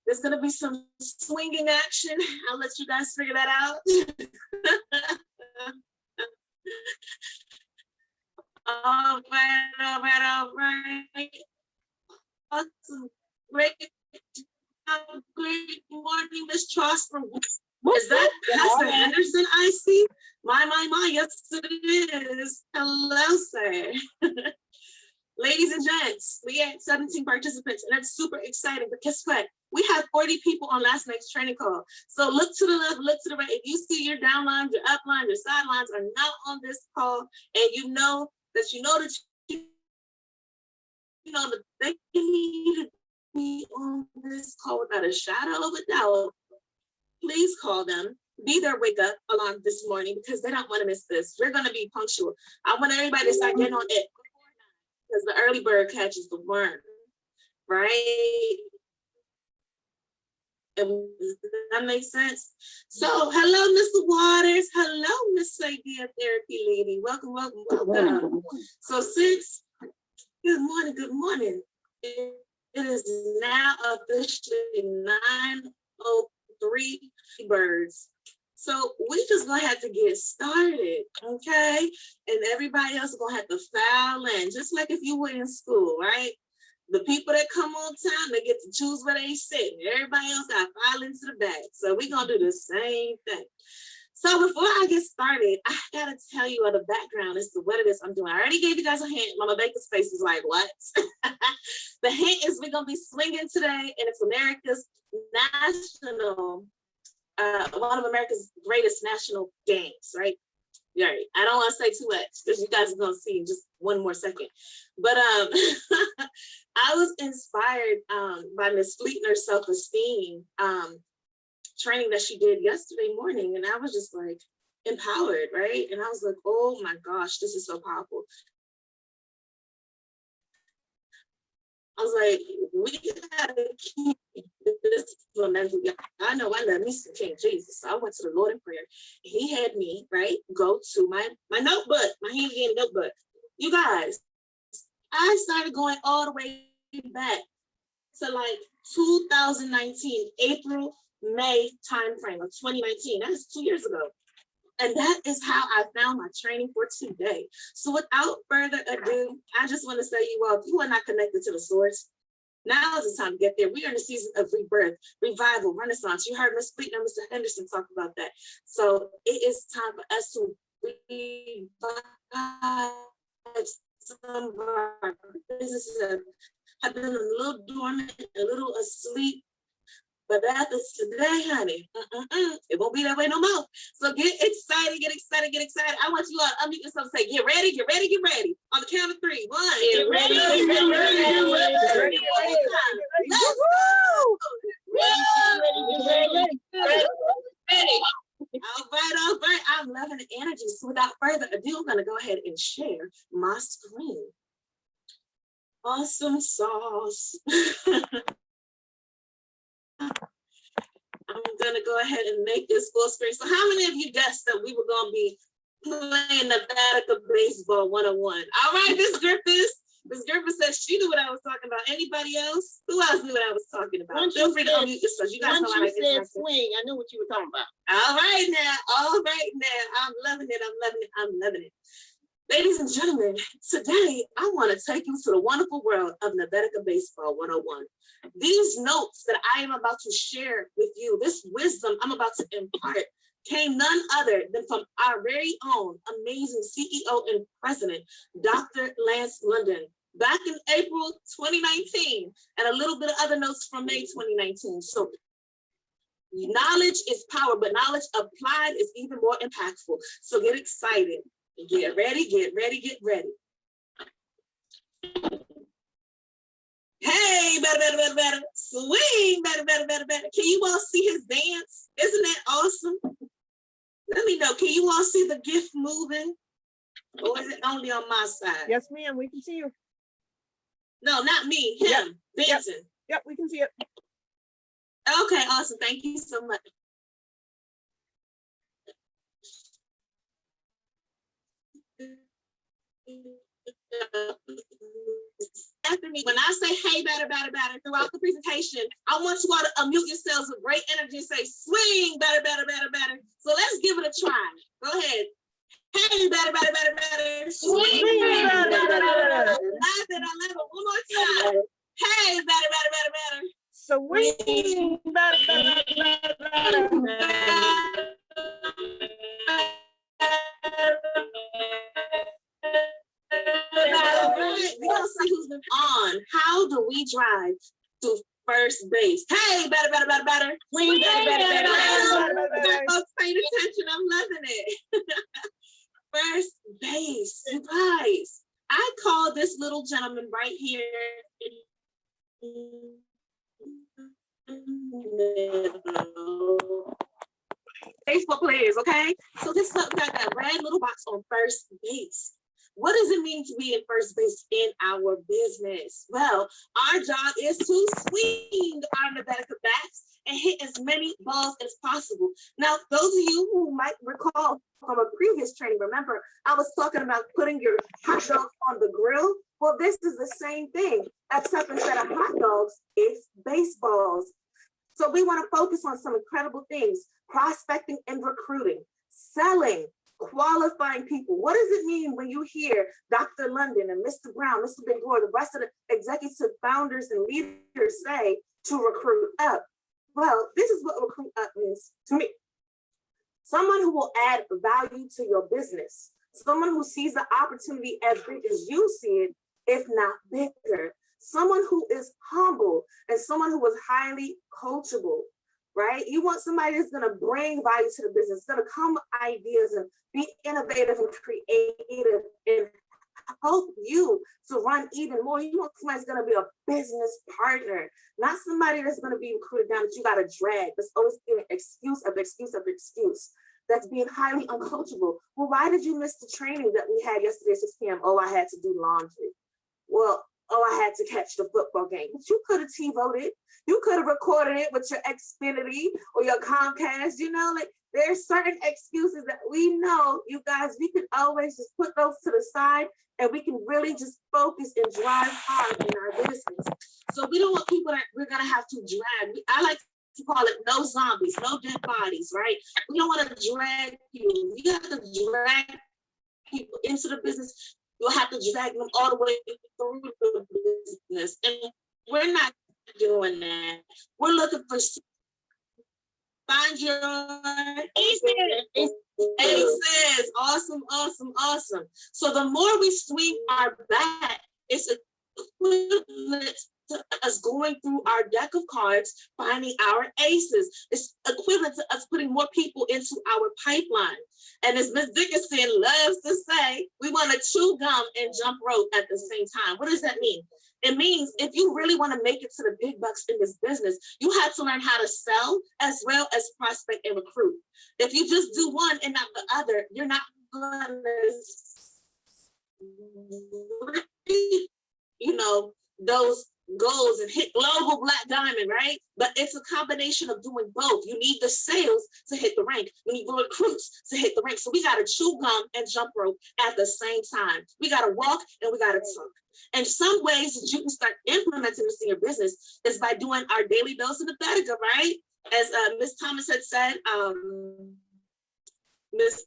There's going to be some swinging action. I'll let you guys figure that out. All right. Awesome. Great morning, Miss Trosper. Is that Pastor Henderson I see? My, yes it is. Hello, sir. Ladies and gents, we had 17 participants, and that's super exciting. But guess what? We have 40 people on last night's training call. So look to the left, look to the right. If you see your downlines, your uplines, your sidelines are not on this call, and you know that they need to be on this call without a shadow of a doubt, please call them. Be their wake up alarm this morning because they don't want to miss this. We're going to be punctual. I want everybody to start getting on it because the early bird catches the worm, right? And that makes sense. So, hello, Mr. Waters. Hello, Miss Idea Therapy Lady. Welcome, welcome, welcome. So, good morning. It is now officially 9:03 birds. So we just gonna have to get started, okay? And everybody else is gonna have to file in, just like if you were in school, right? The people that come on time, they get to choose where they sit. Everybody else got to file into the back. So we're gonna do the same thing. So before I get started, I gotta tell you the background as to what it is I'm doing. I already gave you guys a hint. Mama Baker's face is like, what? The hint is we're gonna be swinging today, and it's America's national, one of America's greatest national games, right? Right. I don't want to say too much because you guys are gonna see in just one more second. But I was inspired by Miss Fleetner's self-esteem training that she did yesterday morning, and I was just like empowered, right? And I was like, oh my gosh, this is so powerful. I was like, we gotta keep this momentum. I know I love me some King Jesus. So I went to the Lord in prayer. He had me, right, go to my notebook, my handy notebook. You guys, I started going all the way back to like 2019, April, May timeframe of 2019. That is 2 years ago. And that is how I found my training for today. So without further ado, I just want to say you all, if you are not connected to the source, now is the time to get there. We are in a season of rebirth, revival, renaissance. You heard Ms. Fleetner and Mr. Henderson talk about that. So it is time for us to revive some of our businesses that have been a little dormant, a little asleep. But after today, honey, it won't be that way no more. So get excited, get excited, get excited. I want you all to unmute yourself and say, get ready, get ready, get ready. On the count of three. One, get ready, get ready, get ready, get ready. Let's go. Ready. All right. I'm loving the energy. So without further ado, I'm going to go ahead and share my screen. Awesome sauce. I'm gonna go ahead and make this full screen. So how many of you guessed that we were gonna be playing Nevetica Baseball 101? All right, Miss Griffiths says she knew what I was talking about. Anybody else? Who else knew what I was talking about? Feel free to unmute yourself. You guys know I like said swing. I knew what you were talking about. All right now. I'm loving it. Ladies and gentlemen, today I want to take you to the wonderful world of Nevetica Baseball 101. These notes that I am about to share with you, this wisdom I'm about to impart, came none other than from our very own amazing CEO and president, Dr. Lance London, back in April 2019, and a little bit of other notes from May 2019. So knowledge is power, but knowledge applied is even more impactful. So get excited. Get ready, get ready, get ready. Hey, better. Swing, better. Can you all see his dance? Isn't that awesome? Let me know, can you all see the gift moving? Or is it only on my side? Yes, ma'am, we can see you. No, not me, him, dancing. Yep, we can see it. Okay, awesome, thank you so much. after me. When I say hey, batter, batter, batter throughout the presentation, I want you all to unmute yourselves with great energy and say swing, batter, batter, batter, batter. So let's give it a try. Go ahead. Hey, batter, batter, batter, batter. Swing, batter, batter, batter, batter. I love it. One more time. Hey, batter, batter, batter, batter. Swing, batter, batter, batter, batter. We're gonna see who's been on. How do we drive to first base? Hey, batter, batter, batter, batter. Swing, batter, batter, batter, batter. Folks paying attention. I'm loving it. First base, you guys. I call this little gentleman right here. Baseball players, okay? So this is got that red little box on first base. What does it mean to be in first base in our business? Well, our job is to swing our Nevetica bats and hit as many balls as possible. Now, those of you who might recall from a previous training, remember, I was talking about putting your hot dogs on the grill. Well, this is the same thing, except instead of hot dogs, it's baseballs. So we want to focus on some incredible things: prospecting and recruiting, selling, qualifying people. What does it mean when you hear Dr. London and Mr. Brown, Mr. Bengour, the rest of the executive founders and leaders say to recruit up? Well, this is what recruit up means to me. Someone who will add value to your business. Someone who sees the opportunity as big as you see it, if not bigger. Someone who is humble and someone who is highly coachable, right? You want somebody that's going to bring value to the business, going to come with ideas and be innovative and creative and help you to run even more. You want somebody that's going to be a business partner, not somebody that's going to be recruited down that you got to drag. That's always giving excuse after excuse after excuse. That's being highly uncoachable. Well, why did you miss the training that we had yesterday at 6 p.m.? Oh, I had to do laundry. Well, oh, I had to catch the football game. But you could have T-voted. You could have recorded it with your Xfinity or your Comcast. You know, like there's certain excuses that we know, you guys, we can always just put those to the side and we can really just focus and drive hard in our business. So we don't want people that we're going to have to drag. I like to call it no zombies, no dead bodies, right? We don't want to drag people. You have to drag people into the business. You'll have to drag them all the way through the business. And we're not doing that. We're looking for find your aces. Awesome, awesome, awesome. So the more we swing our bat, it's equivalent to us going through our deck of cards, finding our aces. It's equivalent to us putting more people into our pipeline. And as Ms. Dickinson loves to say, we want to chew gum and jump rope at the same time. What does that mean? It means if you really want to make it to the big bucks in this business, you have to learn how to sell as well as prospect and recruit. If you just do one and not the other, you're not going to, those goals and hit global black diamond, right? But it's a combination of doing both. You need the sales to hit the rank. You need the recruits to hit the rank. So we got to chew gum and jump rope at the same time. We got to walk and we got to talk. And some ways that you can start implementing this in your business is by doing our daily dose of Nevetica, right? As Ms. Thomas had said, Ms.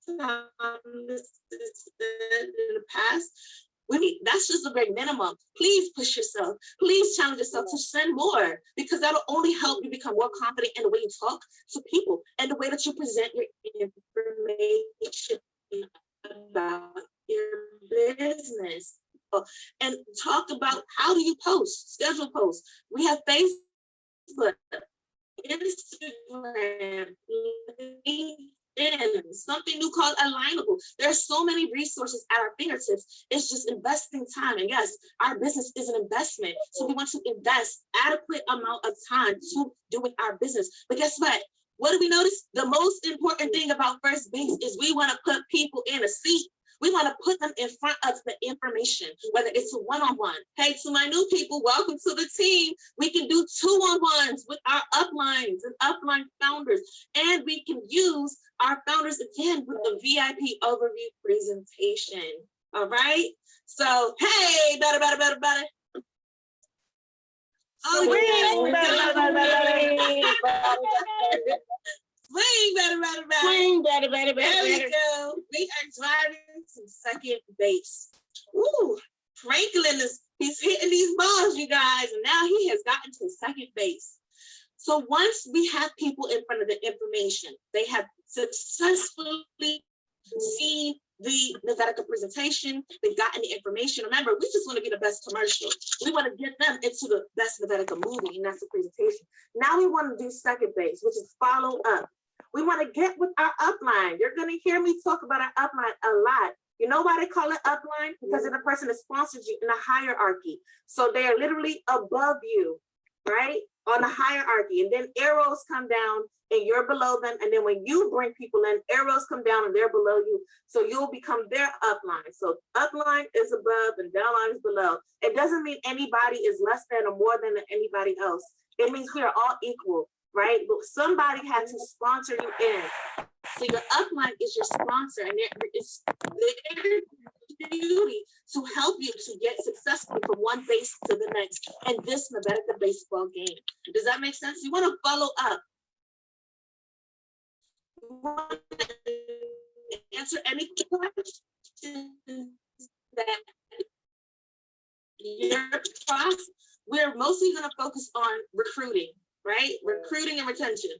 in the past, that's just a very minimum. Please push yourself. Please challenge yourself to send more, because that'll only help you become more confident in the way you talk to people and the way that you present your information about your business. And talk about how do you post, schedule posts. We have Facebook, Instagram, LinkedIn, something new called Alignable. There are so many resources at our fingertips. It's just investing time. And yes, our business is an investment. So we want to invest adequate amount of time to doing our business. But guess what? What do we notice? The most important thing about first base is we want to put people in a seat. We want to put them in front of the information, whether it's a one-on-one. Hey, to my new people, welcome to the team. We can do two-on-ones with our uplines and upline founders, and we can use our founders again with the VIP overview presentation. All right. So, hey, better. Oh, Swing, better. There we go. We are driving to second base. Ooh, Franklin he's hitting these balls, you guys, and now he has gotten to second base. So once we have people in front of the information, they have successfully seen the Nevetica presentation, they've gotten the information. Remember, we just want to be the best commercial. We want to get them into the best Nevetica movie, and that's the presentation. Now we want to do second base, which is follow up. We want to get with our upline. You're going to hear me talk about our upline a lot. You know why they call it upline? Because of the person that sponsors you in a hierarchy. So they are literally above you, right? On the hierarchy. And then arrows come down and you're below them. And then when you bring people in, arrows come down and they're below you. So you'll become their upline. So upline is above and downline is below. It doesn't mean anybody is less than or more than anybody else. It means we are all equal, right? But somebody had to sponsor you in. So your upline is your sponsor, and it's their duty to help you to get successfully from one base to the next in this Nevetica baseball game. Does that make sense? You want to follow up. You want to answer any questions that your process. We're mostly going to focus on recruiting, right? Recruiting and retention.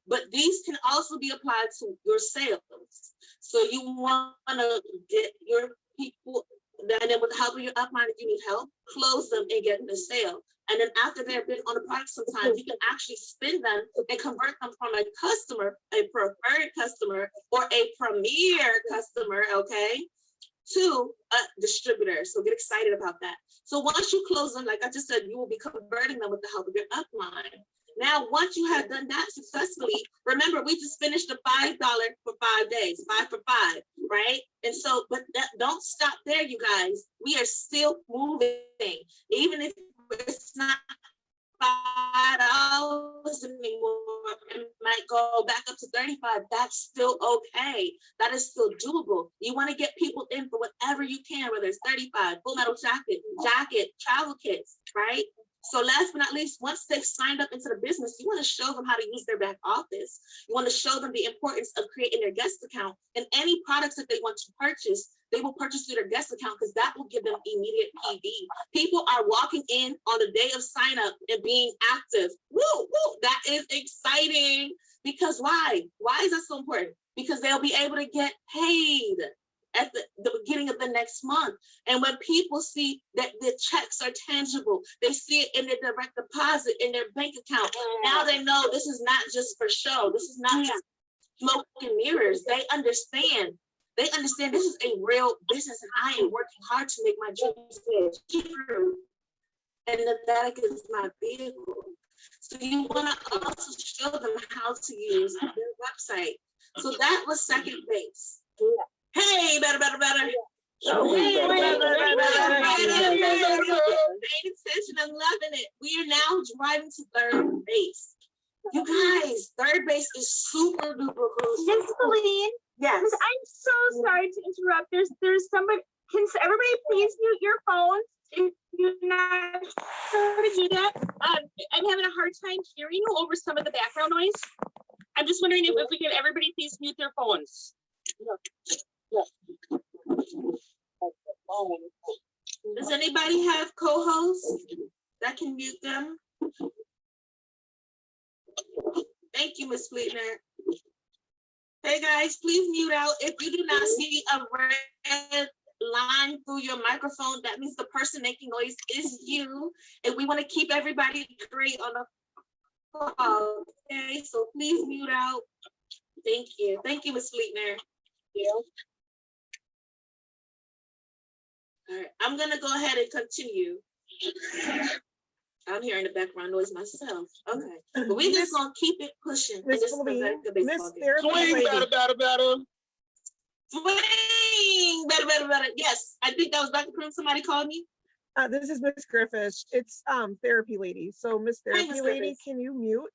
But these can also be applied to your sales. So you want to get your people, and then with the help of your upline, if you need help, close them and get them a sale. And then after they've been on the product sometimes, you can actually spin them and convert them from a customer, a preferred customer, or a premier customer, okay, to a distributor. So get excited about that. So once you close them, like I just said, you will be converting them with the help of your upline. Now, once you have done that successfully, remember, we just finished a $5 for 5 days, 5 for 5, right? And so, but that don't stop there, you guys. We are still moving, even if it's not $5 anymore, it might go back up to 35. That's still okay. That is still doable. You want to get people in for whatever you can, whether it's 35, full metal jacket, travel kits, right? So last but not least, once they've signed up into the business, you want to show them how to use their back office. You want to show them the importance of creating their guest account, and any products that they want to purchase, they will purchase through their guest account because that will give them immediate PV. People are walking in on the day of sign up and being active. Woo, woo, that is exciting. Because why? Why is that so important? Because they'll be able to get paid at the beginning of the next month. And when people see that the checks are tangible, they see it in their direct deposit, in their bank account. Now they know this is not just for show. This is not just smoke and mirrors. They understand. They understand this is a real business and I am working hard to make my dreams true. And that is my vehicle. So you want to also show them how to use their website. So that was second base. Hey, better. Oh, Hey, better. paying attention, I'm loving it. We are now driving to third base. You guys, third base is super duper crucial. Miss Celine, Yes. I'm so sorry to interrupt. There's somebody. Can everybody please mute your phones if you're not sure to do that? I'm having a hard time hearing you over some of the background noise. I'm just wondering if we can everybody please mute their phones. Does anybody have co-hosts that can mute them? Thank you, Ms. Fleetner. Hey guys, please mute out. If you do not see a red line through your microphone, that means the person making noise is you. And we want to keep everybody great on the call. Okay, so please mute out. Thank you. Thank you, Ms. Fleetner. Yeah. All right, I'm gonna go ahead and continue. I'm hearing the background noise myself. Okay, but we're just gonna keep it pushing. Miss Swing, Celine, Miss baseball game. Therapy Lady. Swing, better. Swing, morning. Better. Yes, I think that was Dr. Prim. Somebody called me. This is Miss Griffiths. It's Therapy Lady. So Miss Hi, Therapy Miss Lady, Griffiths. can you mute?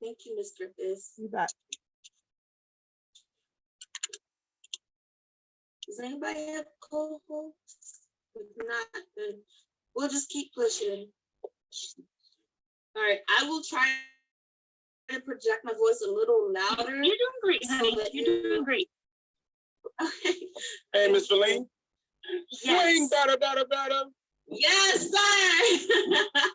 Thank you, Miss Griffiths. You bet. Does anybody have co-hosts? If not, then we'll just keep pushing. All right, I will try to project my voice a little louder. You're doing great, honey. You're doing great. Okay. Hey, Miss Feline. Yes. Swing, better. Yes, sir.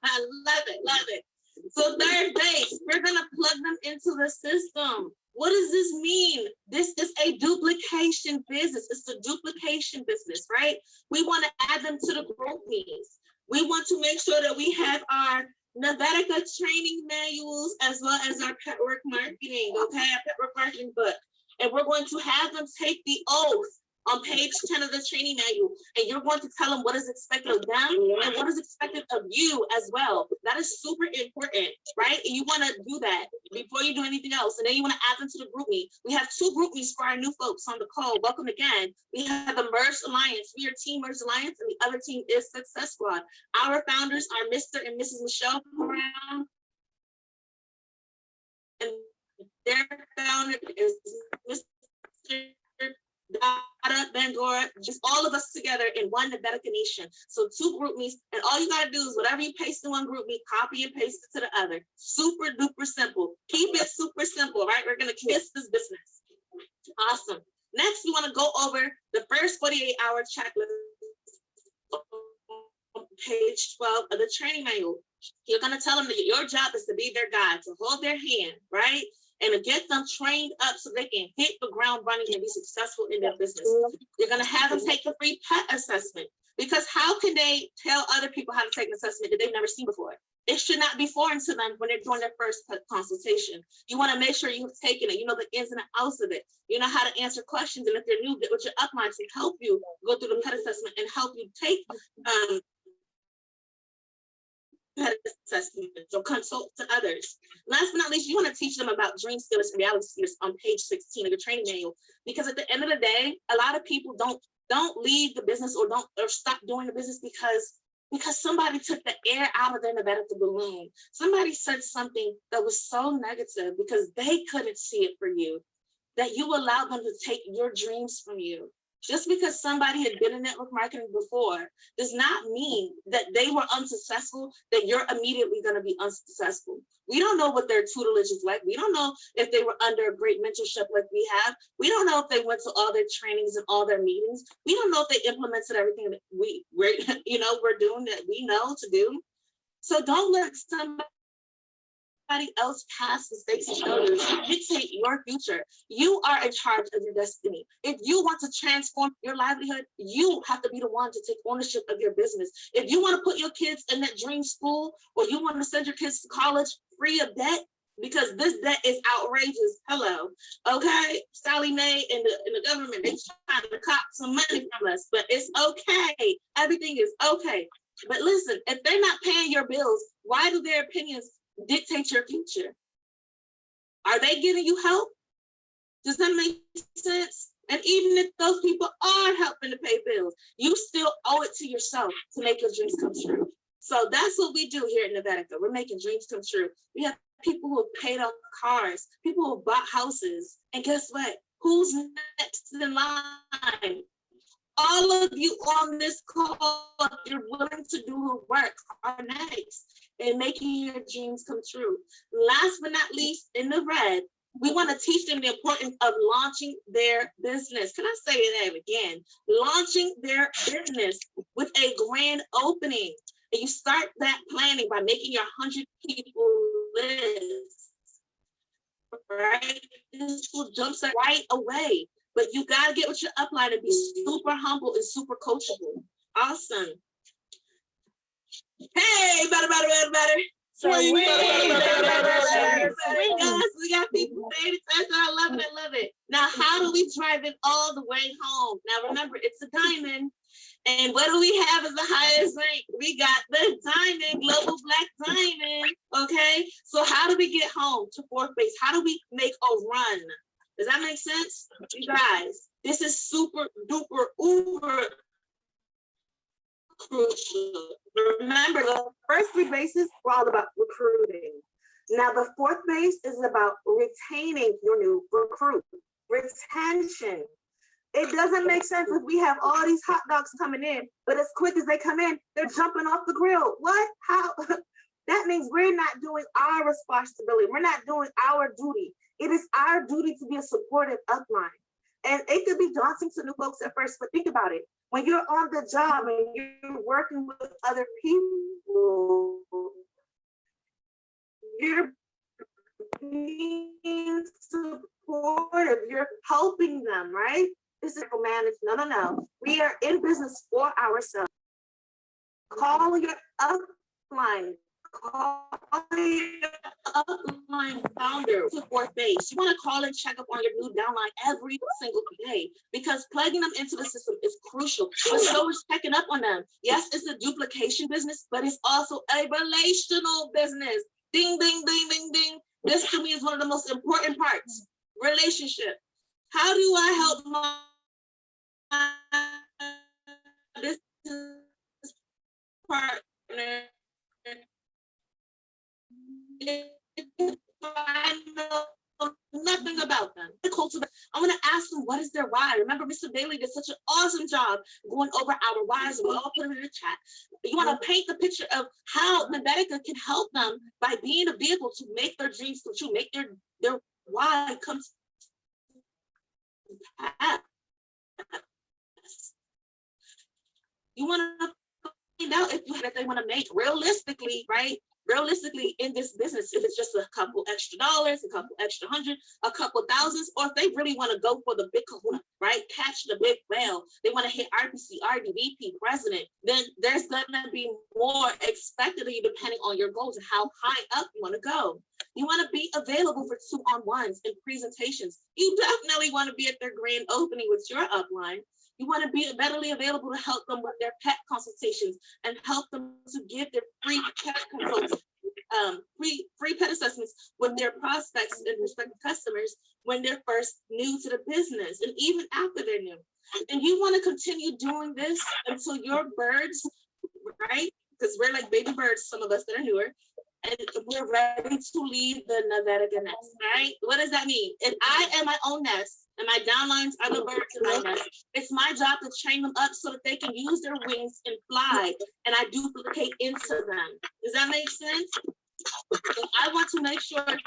I love it. So third base, we're gonna plug them into the system. What does this mean? This is a duplication business. It's a duplication business, right? We want to add them to the group meetings. We want to make sure that we have our Nevetica training manuals as well as our pet work marketing, okay? Our pet work marketing book. And we're going to have them take the oath on page 10 of the training manual, and you're going to tell them what is expected of them and what is expected of you as well. That is super important, right? And you want to do that before you do anything else. And then you want to add them to the group meet. We have 2 group meets for our new folks on the call. Welcome again. We have the Merged Alliance. We are Team Merged Alliance, and the other team is Success Squad. Our founders are Mr. and Mrs. Michelle Brown, and their founder is Mr. Dada Bangor, just all of us together in one Nevetica nation. So 2 group meets, and all you gotta do is whatever you paste in one group meet, copy and paste it to the other. Super duper simple. Keep it super simple, right? We're gonna kiss this business. Awesome. Next, we wanna go over the first 48-hour checklist on page 12 of the training manual. You're gonna tell them that your job is to be their guide, to hold their hand, right? And to get them trained up so they can hit the ground running and be successful in their business. You're gonna have them take a free pet assessment, because how can they tell other people how to take an assessment that they've never seen before? It should not be foreign to them when they're doing their first pet consultation. You wanna make sure you've taken it, you know the ins and outs of it. You know how to answer questions, and if they're new, get with your upline to help you go through the pet assessment and help you take pet assessment or consult to others. Last but not least, you want to teach them about dream stealers and reality stealers on page 16 of your training manual, because at the end of the day, a lot of people don't leave the business or stop doing the business because somebody took the air out of their Nevetica balloon. Somebody said something that was so negative because they couldn't see it for you, that you allowed them to take your dreams from you. Just because somebody had been in network marketing before does not mean that they were unsuccessful, that you're immediately going to be unsuccessful. We don't know what their tutelage is like. We don't know if they were under a great mentorship like we have. We don't know if they went to all their trainings and all their meetings. We don't know if they implemented everything that we're doing that we know to do. So don't let somebody else past mistakes and failures dictate your future. You are in charge of your destiny. If you want to transform your livelihood, you have to be the one to take ownership of your business. If you want to put your kids in that dream school, or you want to send your kids to college free of debt, because this debt is outrageous. Hello, okay? Sally Mae and the government, they trying to cop some money from us, but it's okay. Everything is okay. But listen, if they're not paying your bills, why do their opinions dictate your future? Are they giving you help? Does that make sense? And even if those people are helping to pay bills, you still owe it to yourself to make your dreams come true. So that's what we do here at Nevetica. We're making dreams come true. We have people who have paid off cars, people who have bought houses, and guess what? Who's next in line? All of you on this call, if you're willing to do the work, are next in making your dreams come true. Last but not least, in the red, we want to teach them the importance of launching their business. Can I say that again? Launching their business with a grand opening. And you start that planning by making your 100 people list, right? This will jumpstart right away. But you got to get with your upline and be super humble and super coachable. Awesome. Hey, better. So Yes, wait. we got people paying attention. I love it. Now, how do we drive it all the way home? Now, remember, it's a diamond. And what do we have as the highest rank? We got the diamond, global black diamond. Okay. So how do we get home to fourth base? How do we make a run? Does that make sense? You guys, this is super duper uber crucial. Remember, the first three bases were all about recruiting. Now the fourth base is about retaining your new recruit. Retention. It doesn't make sense if we have all these hot dogs coming in, but as quick as they come in, they're jumping off the grill. What? How? That means we're not doing our responsibility. We're not doing our duty. It is our duty to be a supportive upline. And it could be daunting to new folks at first, but think about it. When you're on the job and you're working with other people, you're being supportive, you're helping them, right? This is managed. No. We are in business for ourselves. Call your upline. Call your upline founder to fourth base. You want to call and check up on your new downline every single day because plugging them into the system is crucial. But so is checking up on them. Yes, it's a duplication business, but it's also a relational business. Ding, ding, ding, ding, ding. This to me is one of the most important parts. Relationship. How do I help my business partner if I know nothing about them? I'm going to ask them what is their why. Remember, Mr. Bailey did such an awesome job going over our whys. We all put them in the chat. You want to paint the picture of how Nevetica can help them by being a vehicle to make their dreams come true, make their why come to pass. You want to find out if you that they want to make realistically, right? Realistically in this business, if it's just a couple extra dollars, a couple extra hundred, a couple thousands, or if they really want to go for the big kahuna, right? Catch the big whale. They want to hit RPC, RD, VP, president. Then there's going to be more expected of you depending on your goals and how high up you want to go. You want to be available for 2-on-1s and presentations. You definitely want to be at their grand opening with your upline. You want to be readily available to help them with their pet consultations and help them to give their free pet consults, free pet assessments with their prospects and prospective customers when they're first new to the business and even after they're new. And you want to continue doing this until your birds, right? Because we're like baby birds, some of us that are newer, and we're ready to leave the Nevetica nest, right? What does that mean? If I am my own nest and my downlines are the birds in my nest, it's my job to train them up so that they can use their wings and fly, and I duplicate into them. Does that make sense? So I want to make sure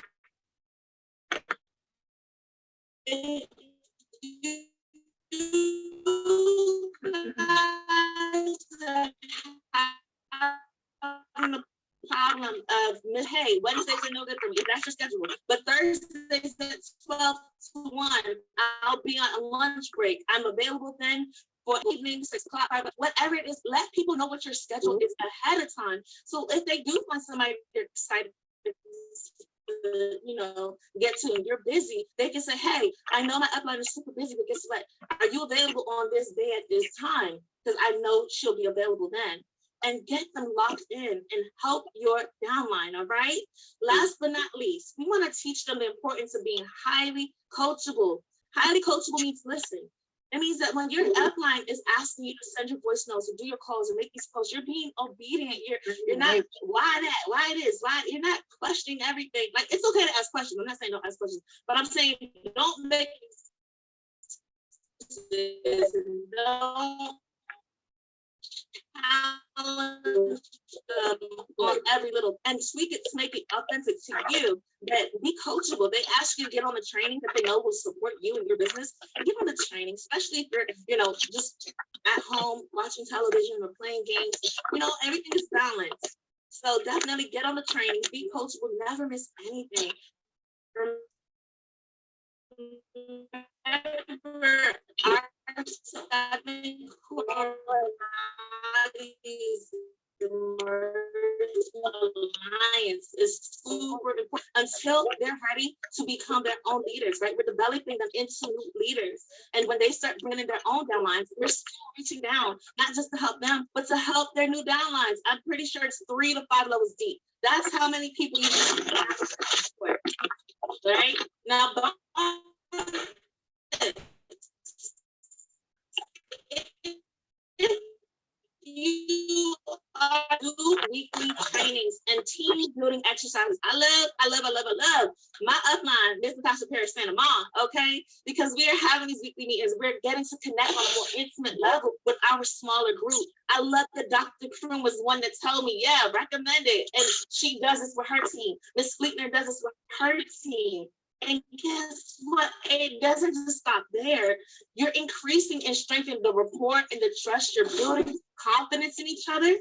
problem of, hey, Wednesdays are no good for me. That's your schedule. But Thursdays at 12 to 1, I'll be on a lunch break. I'm available then for evening, 6 o'clock, 5, whatever it is. Let people know what your schedule is ahead of time. So if they do find somebody they're excited get to and you're busy, they can say, hey, I know my upline is super busy, but guess what? Are you available on this day at this time? Because I know she'll be available then. And get them locked in and help your downline, all right? Last but not least, we want to teach them the importance of being highly coachable. Highly coachable means listen. It means that when your upline is asking you to send your voice notes or do your calls or make these posts, you're being obedient. You're not, why that, why it is, why, you're not questioning everything. Like, it's okay to ask questions. I'm not saying don't ask questions, but I'm saying don't make don't on every little and tweak it to make it authentic to you. That be coachable. They ask you to get on the training that they know will support you and your business. Get on the training, especially if you're just at home watching television or playing games. Everything is balanced. So definitely get on the training, be coachable, never miss anything. Our 7 core values emerge alliance is super important until they're ready to become their own leaders, right? We're developing them into leaders. And when they start bringing their own downlines, we're still reaching down, not just to help them, but to help their new downlines. I'm pretty sure it's 3 to 5 levels deep. That's how many people you need, right? Now, if you do weekly trainings and team building exercises. I love my upline, Miss Natasha Paris Santa Ma, okay? Because we are having these weekly meetings. We're getting to connect on a more intimate level with our smaller group. I love that Dr. Kroom was one that told me, yeah, recommend it. And she does this with her team. Miss Fleetner does this with her team. And guess what? It doesn't just stop there. You're increasing and strengthening the rapport and the trust. You're building confidence in each other.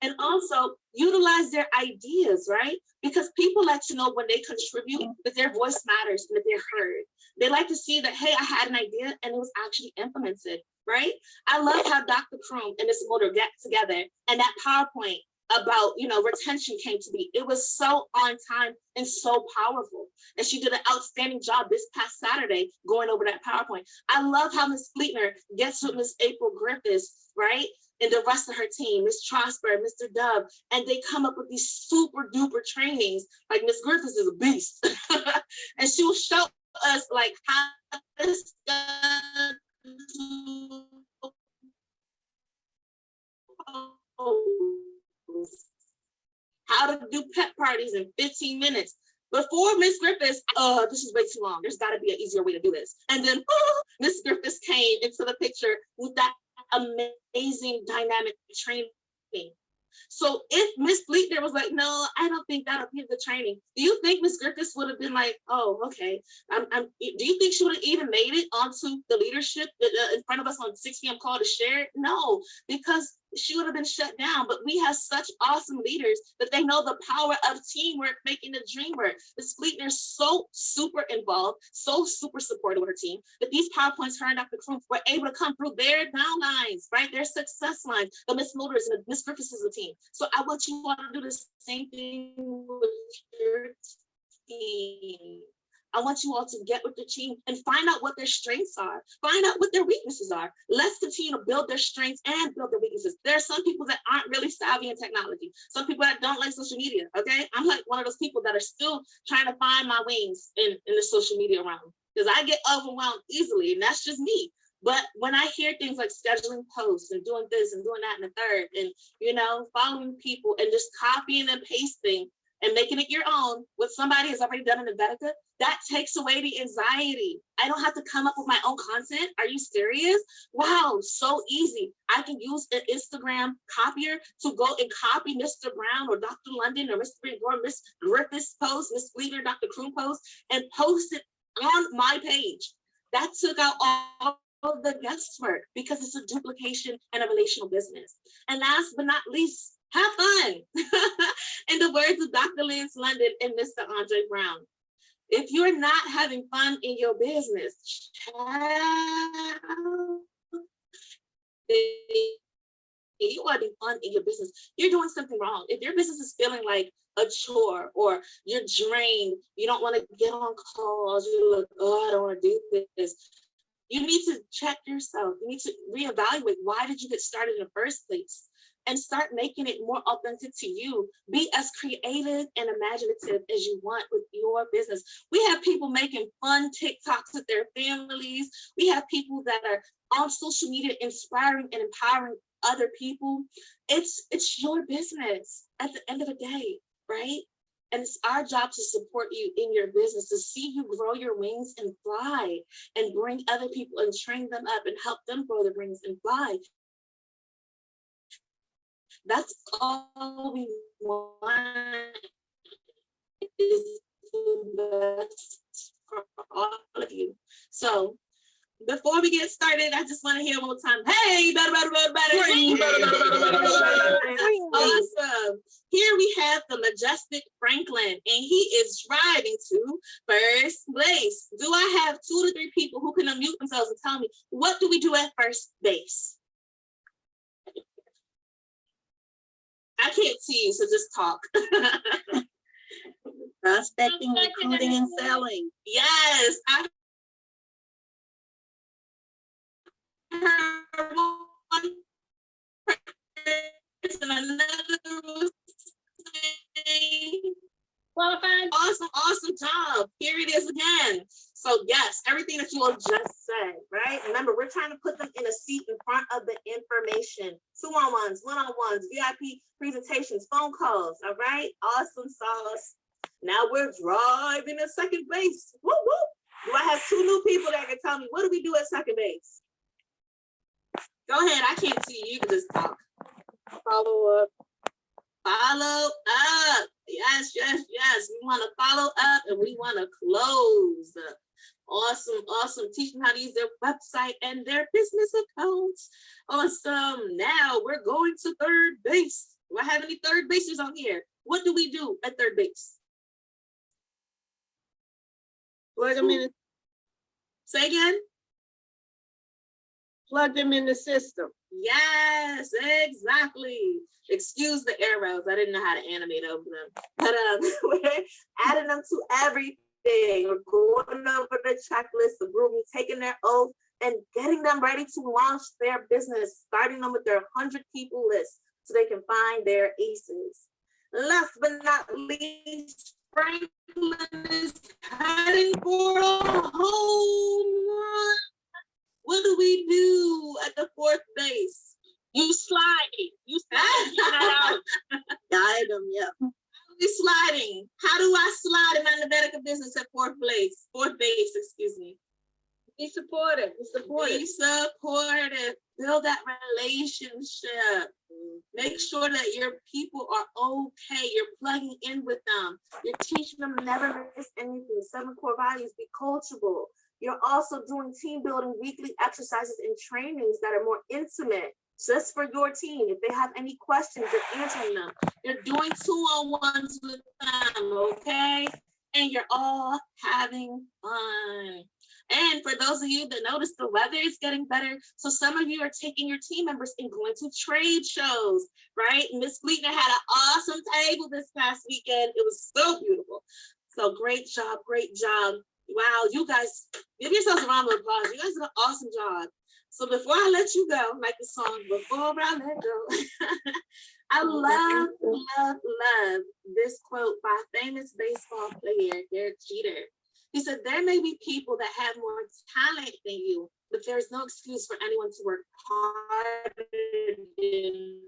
And also utilize their ideas, right? Because people like to know when they contribute that their voice matters and that they're heard. They like to see that, hey, I had an idea and it was actually implemented, right? I love how Dr. Kroom and Ms. Motor get together and that PowerPoint about, retention came to be. It was so on time and so powerful. And she did an outstanding job this past Saturday going over that PowerPoint. I love how Ms. Fleetner gets with Ms. April Griffiths, right? And the rest of her team, Ms. Trosper, Mr. Dove, and they come up with these super duper trainings. Like Ms. Griffiths is a beast. And she will show us like how this how to do pep parties in 15 minutes. Before Miss Griffiths, this is way too long. There's got to be an easier way to do this. And then Miss Griffiths came into the picture with that amazing dynamic training. So if Miss Fleetner was like, no, I don't think that'll be the training. Do you think Miss Griffiths would have been like, oh, okay. Do you think she would have even made it onto the leadership in front of us on 6 p.m. call to share it? No, because she would have been shut down. But we have such awesome leaders that they know the power of teamwork, making the dream work. Ms. Fleetner is so super involved, so super supportive of her team, that these PowerPoints her and Dr. Kroom were able to come through their downlines, right? Their success lines, the Miss Motors and the Miss Griffiths is the team. So I want you all to do the same thing with your team. I want you all to get with the team and find out what their strengths are. Find out what their weaknesses are. Let's continue to build their strengths and build their weaknesses. There are some people that aren't really savvy in technology. Some people that don't like social media, okay? I'm like one of those people that are still trying to find my wings in the social media realm because I get overwhelmed easily, and that's just me. But when I hear things like scheduling posts and doing this and doing that and the third, and, following people and just copying and pasting and making it your own, what somebody has already done in Nevetica, that takes away the anxiety. I don't have to come up with my own content. Are you serious? Wow, so easy. I can use an Instagram copier to go and copy Mr. Brown or Dr. London or Mr. or Miss Griffith's post, Miss Fleetner, Dr. Kroom post, and post it on my page. That took out all of the guesswork because it's a duplication and a relational business. And last but not least, have fun. In the words of Dr. Lance London and Mr. Andre Brown, if you're not having fun in your business, you want to be fun in your business, you're doing something wrong. If your business is feeling like a chore or you're drained, you don't want to get on calls, you're like, oh, I don't want to do this. You need to check yourself. You need to reevaluate, why did you get started in the first place? And start making it more authentic to you. Be as creative and imaginative as you want with your business. We have people making fun TikToks with their families. We have people that are on social media inspiring and empowering other people. It's your business at the end of the day, right? And it's our job to support you in your business, to see you grow your wings and fly and bring other people and train them up and help them grow their wings and fly. That's all we want, is the best for all of you. So before we get started, I just want to hear one more time, hey, better. Awesome. Here we have the majestic Franklin, and he is driving to first base. Do I have 2 to 3 people who can unmute themselves and tell me, what do we do at first base? I can't see you, so just talk. Prospecting, recruiting, and selling. Yes, I heard one person, another was saying, Qualified. awesome job. Here it is again. So yes, everything that you all just said, right? Remember, we're trying to put them in a seat in front of the information. 2-on-1s, 1-on-1s, VIP presentations, phone calls, all right? Awesome sauce. Now we're driving to second base. Woo woo. Do I have 2 new people that can tell me what do we do at second base? Go ahead, I can't see you, you can just talk. Follow up. Follow up. Yes. We want to follow up and we want to close. Awesome. Teach them how to use their website and their business accounts. Awesome. Now we're going to third base. Do I have any third basers on here? What do we do at third base? Plug them in. Say again. Plug them in the system. Yes, exactly. Excuse the arrows. I didn't know how to animate over them. But we're adding them to everything. We're going over the checklist, the group, taking their oath, and getting them ready to launch their business, starting them with their 100 people list so they can find their aces. Last but not least, Franklin is heading for a home run. What do we do at the fourth base? You slide. You slide. You're not out. Guide them, yeah. How are we sliding? How do I slide in my Nevetica business at fourth base, excuse me. Be supportive. Be supportive. Be supportive. Build that relationship. Make sure that your people are okay. You're plugging in with them. You're teaching them never miss anything. 7 core values, be coachable. You're also doing team building weekly exercises and trainings that are more intimate just for your team. If they have any questions, you're answering them. You're doing 2-on-1s with them, okay? And you're all having fun. And for those of you that notice, the weather is getting better. So some of you are taking your team members and going to trade shows, right? Miss Fleetner had an awesome table this past weekend. It was so beautiful. So great job. Wow, you guys, give yourselves a round of applause. You guys did an awesome job. So before I let you go, like the song, before I let go, I love this quote by a famous baseball player, Derek Jeter. He said, there may be people that have more talent than you, but there is no excuse for anyone to work harder than you.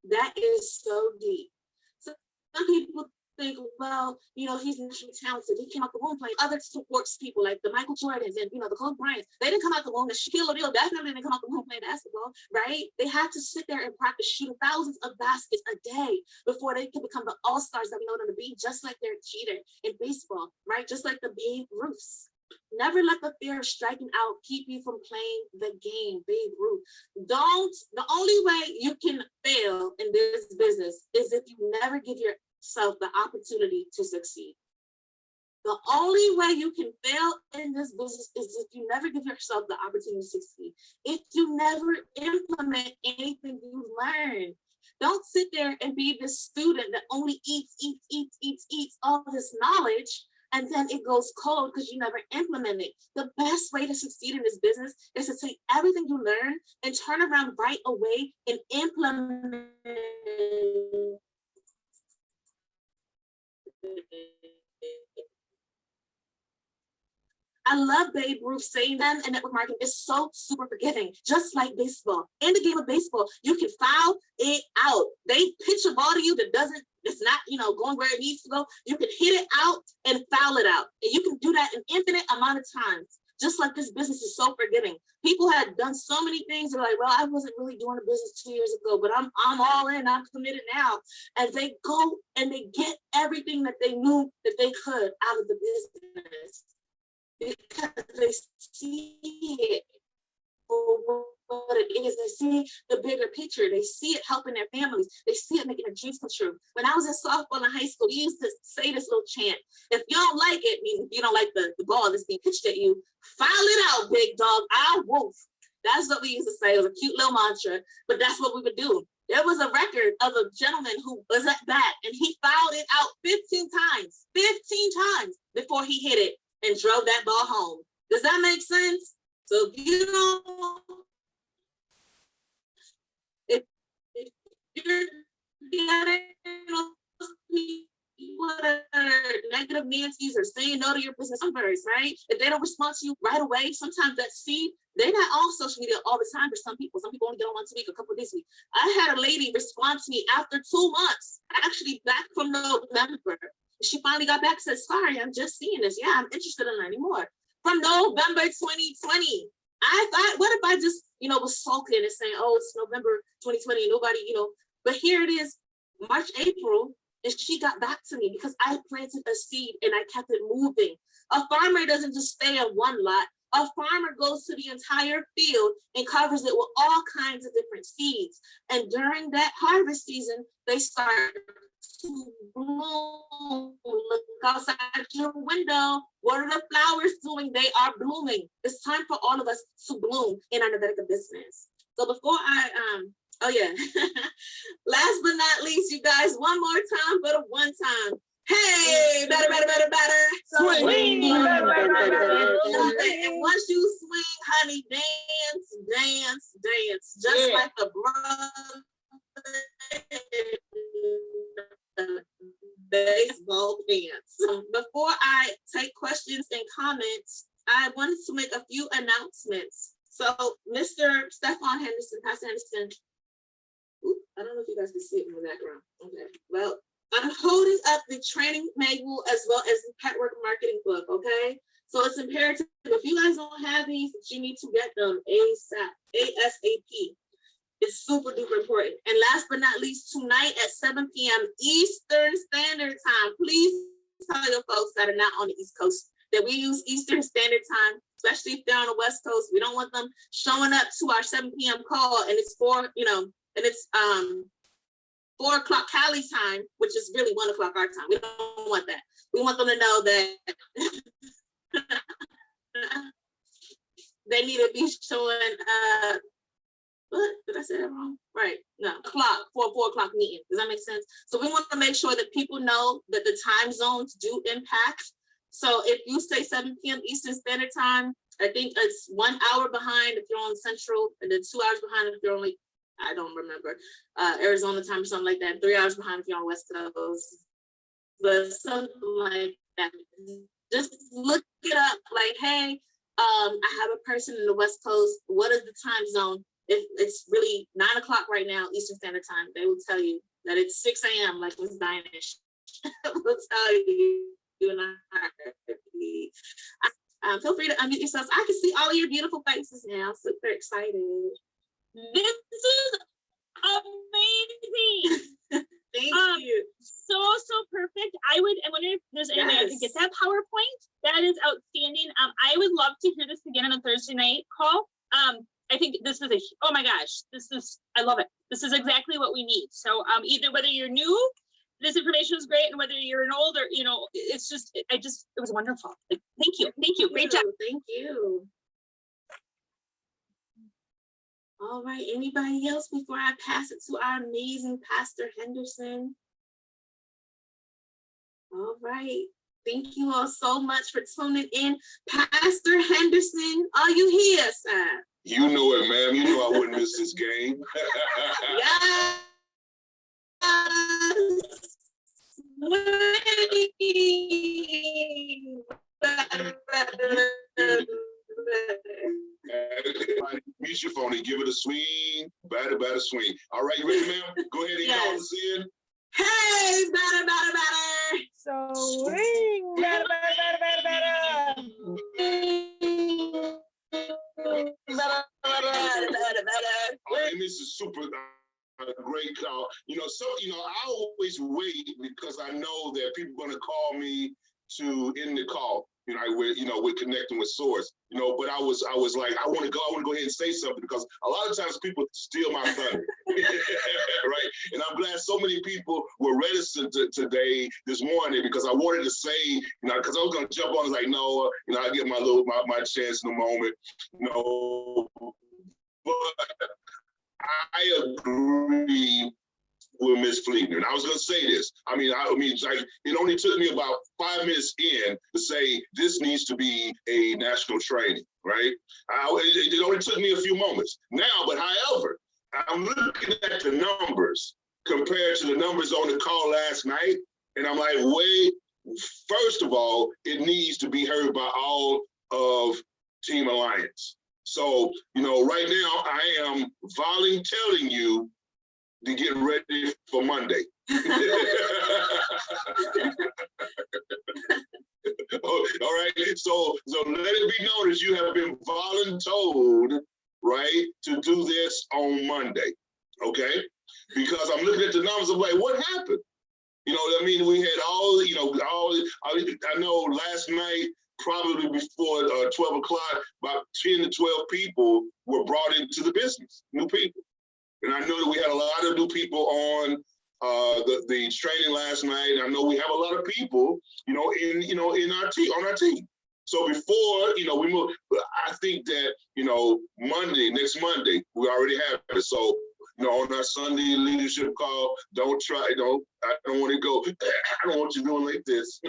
That is so deep. So some people think, well, he's naturally talented. He came out the womb playing other sports people like the Michael Jordans and, the Kobe Bryants. They didn't come out the womb. The Shaquille O'Neal definitely didn't come out the womb playing basketball, right? They had to sit there and practice shooting thousands of baskets a day before they could become the all-stars that we know them to be, just like Derek Jeter in baseball, right? Just like the Babe Ruths. Never let the fear of striking out keep you from playing the game, Babe Ruth. The only way you can fail in this business is if you never give yourself the opportunity to succeed. The only way you can fail in this business is if you never give yourself the opportunity to succeed. If you never implement anything you've learned. Don't sit there and be this student that only eats all this knowledge, and then it goes cold because you never implement it. The best way to succeed in this business is to take everything you learn and turn around right away and implement it. I love Babe Ruth saying them, and network marketing is so super forgiving, just like baseball. In the game of baseball, you can foul it out. They pitch a ball to you it's not, going where it needs to go. You can hit it out and foul it out. And you can do that an infinite amount of times. Just like this business is so forgiving. People had done so many things. They're like, well, I wasn't really doing a business 2 years ago, but I'm all in, I'm committed now. And they go and they get everything that they knew that they could out of the business. Because they see it. what it is. They see the bigger picture. They see it helping their families. They see it making their dreams come true. When I was in softball in high school, we used to say this little chant. If you don't like it, meaning you don't like the ball that's being pitched at you, foul it out, big dog. I'll woof. That's what we used to say. It was a cute little mantra, but that's what we would do. There was a record of a gentleman who was at bat and he fouled it out 15 times before he hit it and drove that ball home. Does that make sense? So if you don't, if you're getting people that are negative Nancy's or saying no to your business numbers, right? If they don't respond to you right away, sometimes that seed, they're not on social media all the time for some people. Some people only get on once a week, a couple of days a week. I had a lady respond to me after 2 months, actually back from November. She finally got back and said, sorry, I'm just seeing this. Yeah, I'm interested in learning more. From November 2020. I thought, what if I just, was sulking and saying, oh, it's November 2020, nobody, but here it is, March, April, and she got back to me because I planted a seed and I kept it moving. A farmer doesn't just stay on one lot. A farmer goes to the entire field and covers it with all kinds of different seeds. And during that harvest season, they start to bloom. Look outside your window. What are the flowers doing? They are blooming. It's time for all of us to bloom in our Nevetica business. So before oh yeah, last but not least, you guys, one more time for the one time. Hey, better. So Swing. and once you swing, honey, dance, just like the brother baseball pants. Before I take questions and comments, I wanted to make a few announcements. So Mr. Stefan Henderson, Pastor Henderson, I don't know if you guys can see it in the background. Okay, well, I'm holding up the training manual as well as the pet work marketing book, okay? So it's imperative, if you guys don't have these, you need to get them ASAP. It's super duper important. And last but not least, tonight at 7 p.m. Eastern Standard Time, please tell your folks that are not on the East Coast that we use Eastern Standard Time, especially if they're on the West Coast. We don't want them showing up to our 7 p.m. call and it's 4 o'clock Cali time, which is really 1 o'clock our time. We don't want that. We want them to know that they need to be showing what did I say that wrong? Right. No, clock for a 4 o'clock meeting. Does that make sense? So we want to make sure that people know that the time zones do impact. So if you say 7 p.m. Eastern Standard Time, I think it's 1 hour behind if you're on Central, and then 2 hours behind if you're only, I don't remember, Arizona time or something like that. 3 hours behind if you're on West Coast, but something like that. Just look it up. Like, hey, I have a person in the West Coast. What is the time zone? If it's really 9 o'clock right now, Eastern Standard Time, they will tell you that it's 6 a.m. like Miss Dinish. Will tell you. Feel free to unmute yourselves. I can see all of your beautiful faces now. Super excited. This is amazing. Thank you. So perfect. I wonder if there's any way I could get that PowerPoint. That is outstanding. I would love to hear this again on a Thursday night call. I think this is oh my gosh, I love it. This is exactly what we need. So either whether you're new, this information is great, and whether you're an older, it's just, it was wonderful. Like, thank you, great job. Thank you. All right, anybody else before I pass it to our amazing Pastor Henderson? All right, thank you all so much for tuning in. Pastor Henderson, are you here, sir? You know it, ma'am. You know I wouldn't miss this game. Yes. Use your phone and give it a swing. Batter swing. All right, you ready, ma'am? Go ahead and call us in. Hey, batter. So ring, batter. And this is super great call. I always wait because I know that people are going to call me to end the call. we're connecting with source, but I was like, I want to go ahead and say something because a lot of times people steal my thunder, right? And I'm glad so many people were reticent today, this morning, because I wanted to say, because I was going to jump on, like, no, I get my chance in a moment, but I agree with Ms. Fleetner. And I was going to say this. Like, it only took me about 5 minutes in to say this needs to be a national training, right? It only took me a few moments. Now, but however, I'm looking at the numbers compared to the numbers on the call last night, and I'm like, wait, first of all, it needs to be heard by all of Team Alliance. So, right now I am volunteering you to get ready for Monday. All right. So let it be known that you have been voluntold, right, to do this on Monday. Okay. Because I'm looking at the numbers of like, what happened? We had I know last night, probably before 12 o'clock, about 10 to 12 people were brought into the business, new people. And I know that we had a lot of new people on the training last night. I know we have a lot of people, in our team, on our team. So before, we move, I think that, next Monday, we already have it. So, on our Sunday leadership call, I don't want to go, I don't want you doing like this.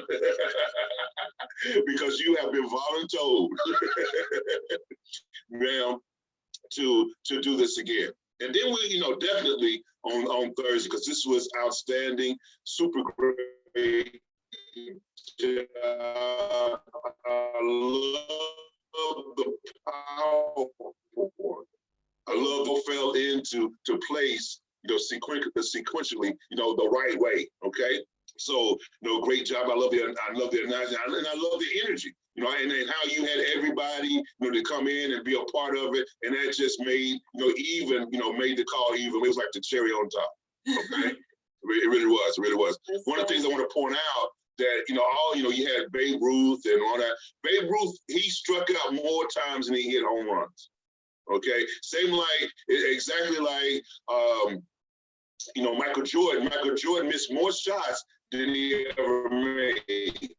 Because you have been voluntold now to do this again. And then we, definitely on Thursday, because this was outstanding, super great. I love the power. I love what fell into place, sequentially, the right way. Okay. So, great job. I love the analogy, and I love the energy, and how you had everybody, to come in and be a part of it, and that just made, made the call even. It was like the cherry on top. Okay, it really was. One of the things I want to point out that you had Babe Ruth and all that. Babe Ruth, he struck out more times than he hit home runs. Okay, exactly like Michael Jordan. Michael Jordan missed more shots than he ever made,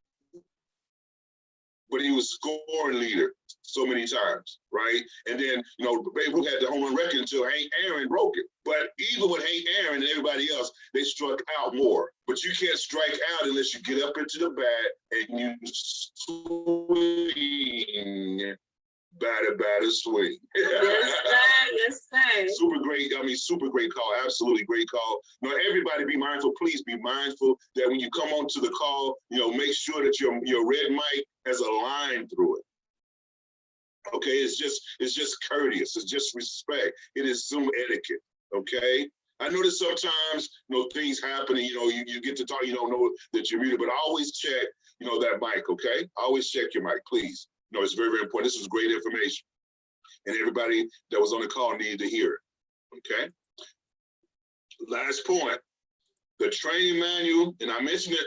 but he was scoring leader so many times, right? And then, Babe Ruth had the home run record until Hank Aaron broke it. But even with Hank Aaron and everybody else, they struck out more. But you can't strike out unless you get up into the bat and you swing. Batter swing. Yes, sir. Super great call. Absolutely great call. Now, everybody be mindful. Please be mindful that when you come onto the call, make sure that your red mic has a line through it. Okay, it's just courteous. It's just respect. It is Zoom etiquette. Okay. I know that sometimes, things happen and, you get to talk, you don't know that you're muted, but always check, that mic. Okay. Always check your mic, please. It's very, very important. This was great information. And everybody that was on the call needed to hear it. Okay. Last point, the training manual, and I mentioned it,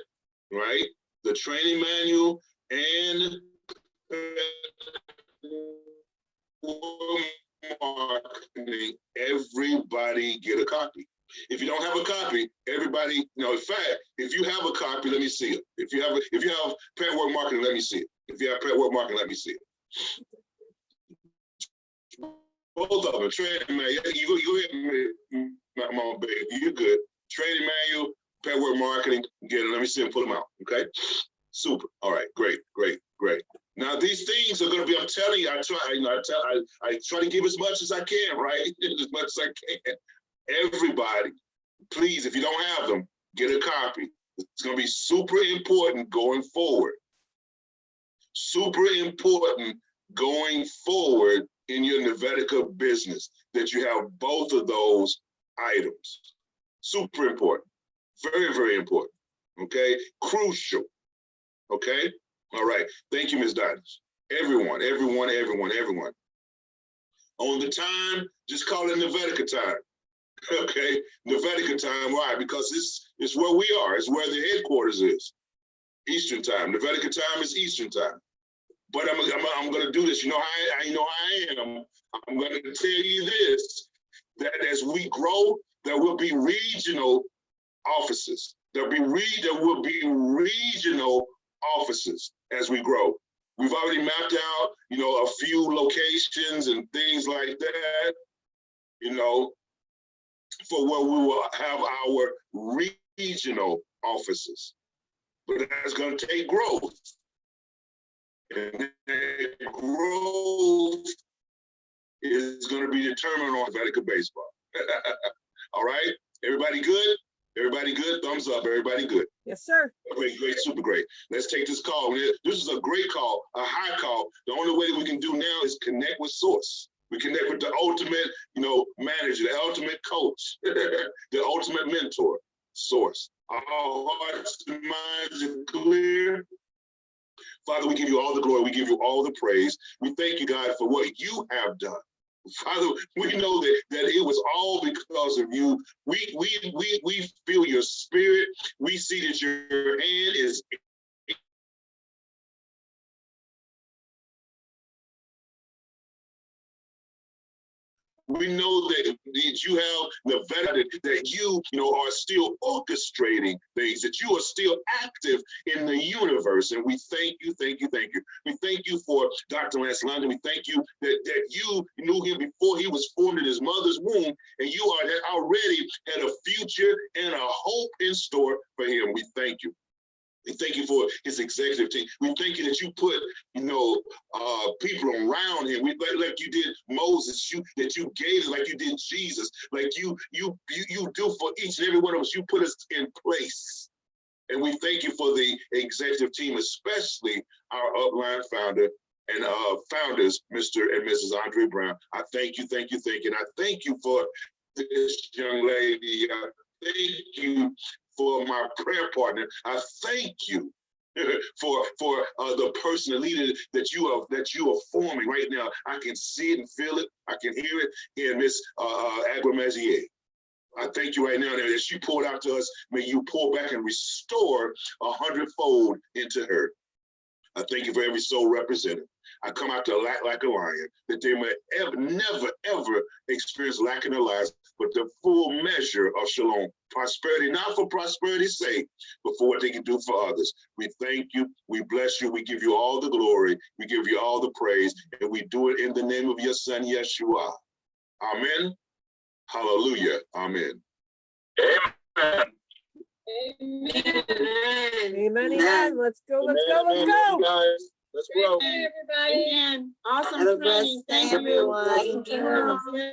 right? The training manual and marketing, everybody get a copy. If you don't have a copy, everybody, in fact, if you have a copy, let me see it. If you have pet work marketing, let me see it. If you have pet work marketing, let me see it. Both of them, training manual. You hit me, Mama baby. You're good. Training manual, pet work marketing. Get it. Let me see them. Pull them out. Okay. Super. All right. Great. Now these things are going to be. I'm telling you. I try to give as much as I can. Right. As much as I can. Everybody, please, if you don't have them, get a copy. It's going to be super important going forward. Super important going forward in your Nevetica business that you have both of those items. Super important. Very, very important. Okay? Crucial. Okay? All right. Thank you, Ms. Dodds. Everyone. On the time, just call it Nevetica time. Okay, Nevetica time, why? Because it's where we are. It's where the headquarters is. Eastern time. Nevetica time is Eastern time. But I'm going to do this. You know how I am. I'm going to tell you this, that as we grow, there will be regional offices. There will be regional offices as we grow. We've already mapped out, a few locations and things like that, for where we will have our regional offices. But that's going to take growth. And that growth is going to be determined on Nevetica Baseball. All right? Everybody good? Everybody good? Thumbs up. Everybody good? Yes, sir. Great, super great. Let's take this call. This is a great call, a high call. The only way that we can do now is connect with Source. We connect with the ultimate, manager, the ultimate coach, the ultimate mentor, Source. Our hearts and minds are clear. Father, we give you all the glory. We give you all the praise. We thank you, God, for what you have done. Father, we know that it was all because of you. We feel your spirit. We see that your hand is we know that you have Nevetica, that you are still orchestrating things, that you are still active in the universe. And we thank you, thank you, thank you. We thank you for Dr. Lance London. We thank you that you knew him before he was formed in his mother's womb, and you already had a future and a hope in store for him. We thank you. We thank you for his executive team. We thank you that you put, people around him. Like you did Moses, that you gave, like you did Jesus, like you do for each and every one of us. You put us in place. And we thank you for the executive team, especially our upline founder and founders, Mr. and Mrs. Andre Brown. I thank you, thank you, thank you. And I thank you for this young lady. Thank you for my prayer partner. I thank you for the person, the leader that you are forming right now. I can see it and feel it. I can hear it in Miss Aguamazier. I thank you right now that as she poured out to us, may you pour back and restore 100-fold into her. I thank you for every soul represented. I come out to lack like a lion, that they may never, ever experience lack in their lives, but the full measure of shalom. Prosperity, not for prosperity's sake, but for what they can do for others. We thank you, we bless you, we give you all the glory, we give you all the praise, and we do it in the name of your son, Yeshua. Amen. Hallelujah. Amen. Amen. Amen. Amen. Amen. Let's go. Let's go. Let's go. Guys, let's grow. Hey, everybody. Amen. Awesome Have a training. blessed day, Thank you. everyone. Thank you.